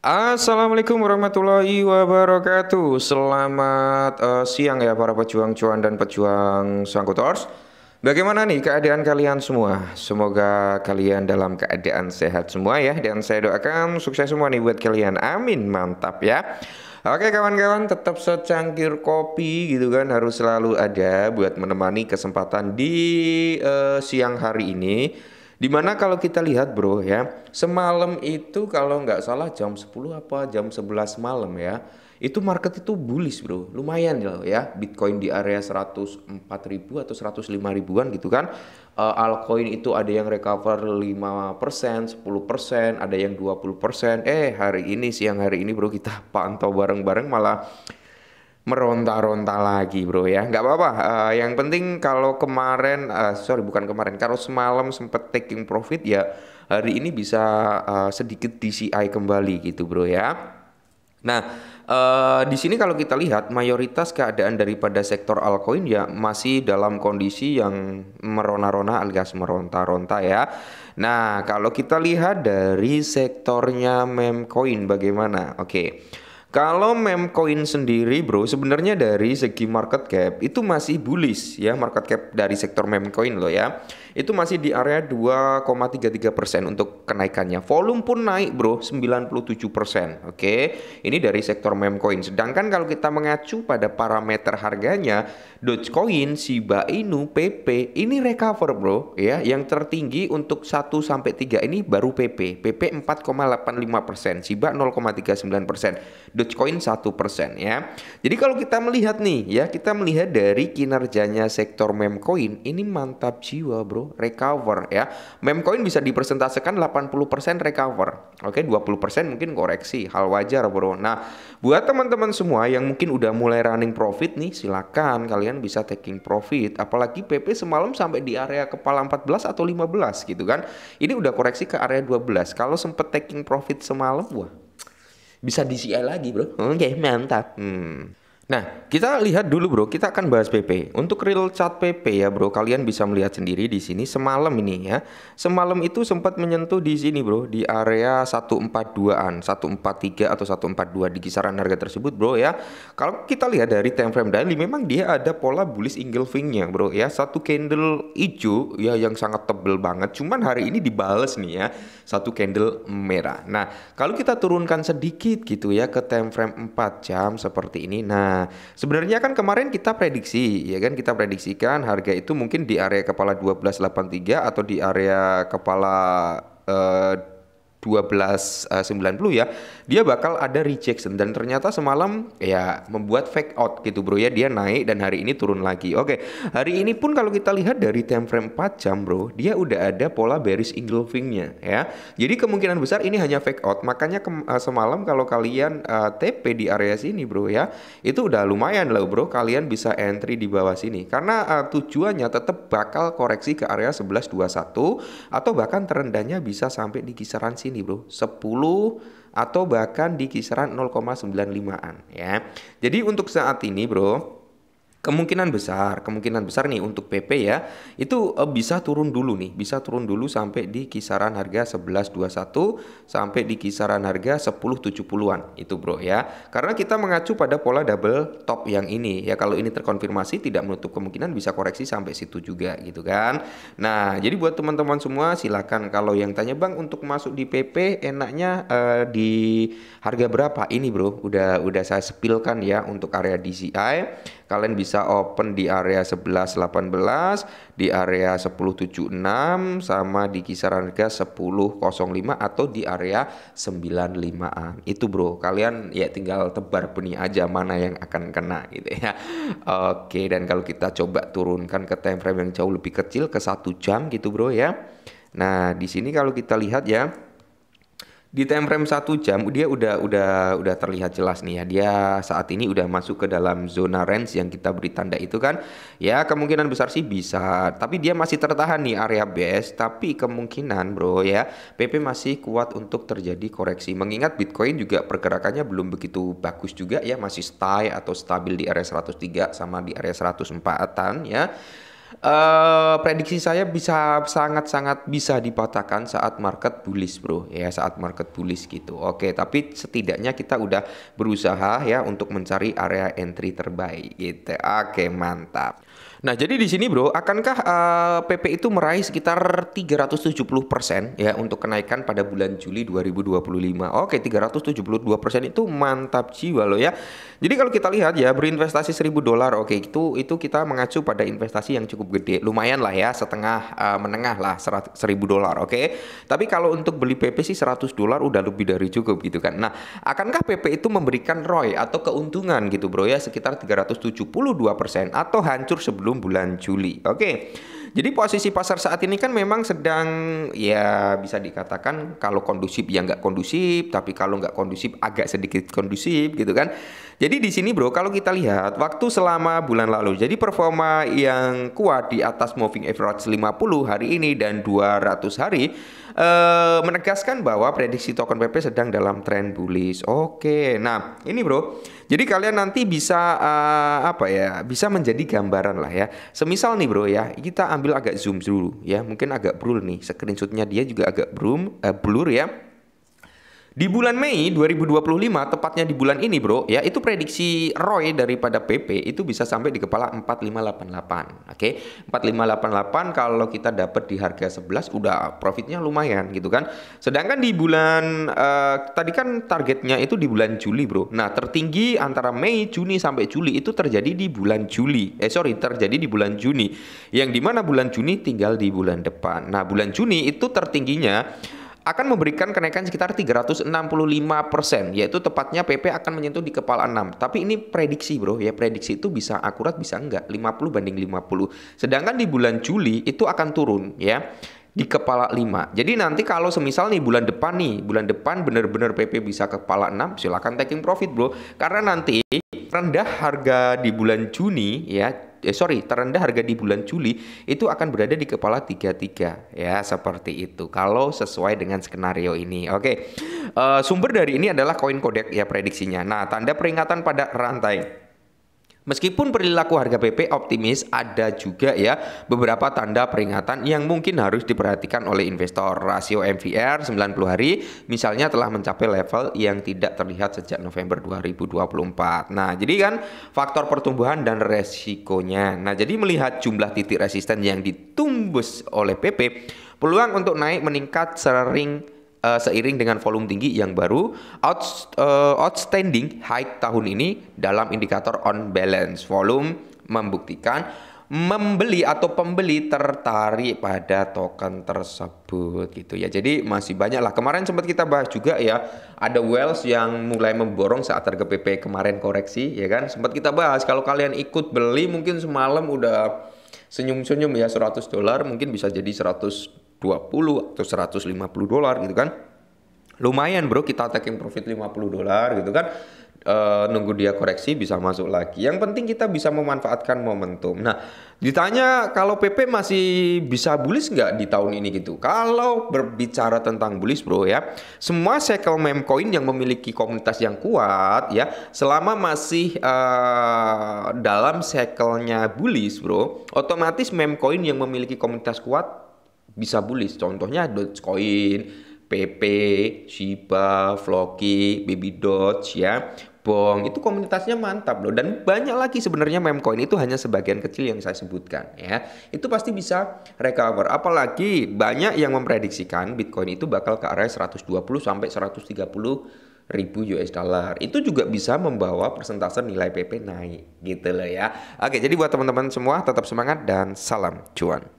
Assalamualaikum warahmatullahi wabarakatuh. Selamat siang ya para pejuang cuan dan pejuang Sangkutors. Bagaimana nih keadaan kalian semua? Semoga kalian dalam keadaan sehat semua ya. Dan saya doakan sukses semua nih buat kalian. Amin, mantap ya. Oke kawan-kawan, tetap secangkir kopi gitu kan harus selalu ada buat menemani kesempatan di siang hari ini. Dimana kalau kita lihat bro ya, semalam itu kalau nggak salah jam 10 apa jam 11 malam ya, itu market itu bullish bro, lumayan loh ya, Bitcoin di area 104.000 atau 105 ribuan gitu kan. Altcoin itu ada yang recover 5%, 10%, ada yang 20%. Hari ini siang hari ini bro kita pantau bareng-bareng malah meronta-ronta lagi bro ya, nggak apa-apa. Yang penting kalau kemarin sorry bukan kemarin, kalau semalam sempet taking profit ya, hari ini bisa sedikit DCI kembali gitu bro ya. Nah, di sini kalau kita lihat mayoritas keadaan daripada sektor altcoin ya masih dalam kondisi yang merona-rona alias meronta-ronta ya. Nah, kalau kita lihat dari sektornya meme coin bagaimana? Oke. Kalau meme coin sendiri bro, sebenarnya dari segi market cap itu masih bullish ya, market cap dari sektor meme coin loh ya. Itu masih di area 2,33% untuk kenaikannya. Volume pun naik bro, 97%. Oke, ini dari sektor meme coin. Sedangkan kalau kita mengacu pada parameter harganya, Dogecoin, Shiba Inu, PP ini recover bro ya. Yang tertinggi untuk 1 sampai 3 ini baru PP. PP 4,85%, Shiba 0,39%, Dogecoin 1% ya. Jadi kalau kita melihat nih ya, kita melihat dari kinerjanya sektor meme coin ini mantap jiwa bro, recover ya. Meme coin bisa dipresentasekan 80% recover. Oke, 20% mungkin koreksi, hal wajar bro. Nah, buat teman-teman semua yang mungkin udah mulai running profit nih, silakan kalian bisa taking profit. Apalagi PP semalam sampai di area kepala 14 atau 15 gitu kan. Ini udah koreksi ke area 12. Kalau sempet taking profit semalam, wah, bisa DCI lagi bro. Oke, mantap. Nah, kita lihat dulu bro, kita akan bahas PP. Untuk real chart PP ya bro, kalian bisa melihat sendiri di sini semalam ini ya. Semalam itu sempat menyentuh di sini bro, di area 142-an, 143 atau 142 di kisaran harga tersebut bro ya. Kalau kita lihat dari time frame daily memang dia ada pola bullish engulfing-nya bro ya. Satu candle hijau ya yang sangat tebel banget, cuman hari ini dibales nih ya, satu candle merah. Nah, kalau kita turunkan sedikit gitu ya ke time frame 4 jam seperti ini. Nah, sebenarnya kan kemarin kita prediksi ya kan, kita prediksikan harga itu mungkin di area kepala 1283 atau di area kepala 1290 ya, dia bakal ada rejection dan ternyata semalam ya membuat fake out gitu bro ya, dia naik dan hari ini turun lagi. Oke, hari ini pun kalau kita lihat dari time frame 4 jam bro, dia udah ada pola bearish engulfing-nya ya. Jadi kemungkinan besar ini hanya fake out, makanya semalam kalau kalian TP di area sini bro ya, itu udah lumayan loh bro, kalian bisa entry di bawah sini karena tujuannya tetap bakal koreksi ke area 1121 atau bahkan terendahnya bisa sampai di kisaran sini bro, 10 atau bahkan di kisaran 0,95an ya. Jadi untuk saat ini bro, kemungkinan besar nih untuk PP ya, itu bisa turun dulu nih, bisa turun dulu sampai di kisaran harga 1121 sampai di kisaran harga 1070-an itu bro ya. Karena kita mengacu pada pola double top yang ini ya, kalau ini terkonfirmasi tidak menutup kemungkinan bisa koreksi sampai situ juga gitu kan. Nah, jadi buat teman-teman semua silakan kalau yang tanya bang untuk masuk di PP enaknya di harga berapa ini bro, udah saya spillkan ya untuk area DCI. Kalian bisa open di area 11.18, di area 10.76 sama di kisaran harga 10.05 atau di area 95-an. Itu bro, kalian ya tinggal tebar benih aja mana yang akan kena gitu ya. Oke, dan kalau kita coba turunkan ke time frame yang jauh lebih kecil ke 1 jam gitu bro ya. Nah, di sini kalau kita lihat ya, di time frame 1 jam dia udah terlihat jelas nih ya, dia saat ini udah masuk ke dalam zona range yang kita beri tanda itu kan ya. Kemungkinan besar sih bisa, tapi dia masih tertahan nih area base, tapi kemungkinan bro ya PP masih kuat untuk terjadi koreksi, mengingat Bitcoin juga pergerakannya belum begitu bagus juga ya, masih stay atau stabil di area 103 sama di area 104-an ya. Prediksi saya bisa sangat-sangat bisa dipatahkan saat market bullish bro ya, saat market bullish gitu. Oke, tapi setidaknya kita udah berusaha ya untuk mencari area entry terbaik gitu. Oke, mantap. Nah, jadi di sini bro, akankah PP itu meraih sekitar 370% ya untuk kenaikan pada bulan Juli 2025? Oke, 372% itu mantap jiwa loh ya. Jadi kalau kita lihat ya, berinvestasi $1.000, oke, itu kita mengacu pada investasi yang cukup gede, lumayan lah ya, setengah menengah lah, $1.000, oke. Tapi kalau untuk beli PP sih $100 udah lebih dari cukup gitu kan. Nah, akankah PP itu memberikan ROI atau keuntungan gitu bro ya, sekitar 372% atau hancur sebelum bulan Juli? Oke. Jadi posisi pasar saat ini kan memang sedang ya bisa dikatakan kalau kondusif ya nggak kondusif, tapi kalau nggak kondusif agak sedikit kondusif gitu kan. Jadi di sini bro, kalau kita lihat waktu selama bulan lalu, jadi performa yang kuat di atas moving average 50 hari ini dan 200 hari menegaskan bahwa prediksi token PP sedang dalam tren bullish. Oke, nah ini bro, jadi kalian nanti bisa apa ya, bisa menjadi gambaran lah ya. Semisal nih bro ya, kita ambil agak zoom dulu ya, mungkin agak blur nih, screenshotnya dia juga agak blur ya. Di bulan Mei 2025, tepatnya di bulan ini bro, ya itu prediksi ROI daripada PP itu bisa sampai di kepala 4588. Oke, 4588 kalau kita dapat di harga 11 udah profitnya lumayan gitu kan. Sedangkan di bulan tadi kan targetnya itu di bulan Juli bro. Nah, tertinggi antara Mei, Juni sampai Juli itu terjadi di bulan Juli. Terjadi di bulan Juni. Yang dimana bulan Juni tinggal di bulan depan. Nah, bulan Juni itu tertingginya akan memberikan kenaikan sekitar 365%, yaitu tepatnya PP akan menyentuh di kepala 6. Tapi ini prediksi bro ya, prediksi itu bisa akurat bisa enggak, 50 banding 50. Sedangkan di bulan Juli itu akan turun ya di kepala 5. Jadi nanti kalau semisal nih bulan depan bener-bener PP bisa kepala 6, silakan taking profit bro. Karena nanti rendah harga di bulan Juni ya, terendah harga di bulan Juli itu akan berada di kepala 33 ya, seperti itu kalau sesuai dengan skenario ini. Oke. Sumber dari ini adalah koin Kodak ya prediksinya. Nah, tanda peringatan pada rantai. Meskipun perilaku harga PP optimis, ada juga ya beberapa tanda peringatan yang mungkin harus diperhatikan oleh investor. Rasio MVR 90 hari misalnya telah mencapai level yang tidak terlihat sejak November 2024. Nah, jadi kan faktor pertumbuhan dan resikonya. Nah, jadi melihat jumlah titik resisten yang ditumbus oleh PP, peluang untuk naik meningkat seiring dengan volume tinggi yang baru outstanding high tahun ini dalam indikator on balance volume membuktikan membeli atau pembeli tertarik pada token tersebut gitu ya. Jadi masih banyak lah. Kemarin sempat kita bahas juga ya, ada Wells yang mulai memborong saat harga PP kemarin koreksi ya kan. Sempat kita bahas kalau kalian ikut beli mungkin semalam udah senyum-senyum ya, $100 mungkin bisa jadi 120 atau $150 gitu kan. Lumayan bro, kita taking profit $50 gitu kan. Nunggu dia koreksi bisa masuk lagi. Yang penting kita bisa memanfaatkan momentum. Nah, ditanya kalau PP masih bisa bullish nggak di tahun ini gitu. Kalau berbicara tentang bullish bro ya, semua cycle meme coin yang memiliki komunitas yang kuat ya, selama masih dalam cycle-nya bullish bro, otomatis meme coin yang memiliki komunitas kuat bisa bullish. Contohnya Dogecoin, PP, Shiba, Floki, Baby Doge ya, Bong, itu komunitasnya mantap loh. Dan banyak lagi sebenarnya meme coin, itu hanya sebagian kecil yang saya sebutkan ya. Itu pasti bisa recover. Apalagi banyak yang memprediksikan Bitcoin itu bakal ke area 120 sampai 130 ribu US dollar. Itu juga bisa membawa persentase nilai PP naik gitu loh ya. Oke, jadi buat teman-teman semua tetap semangat dan salam cuan.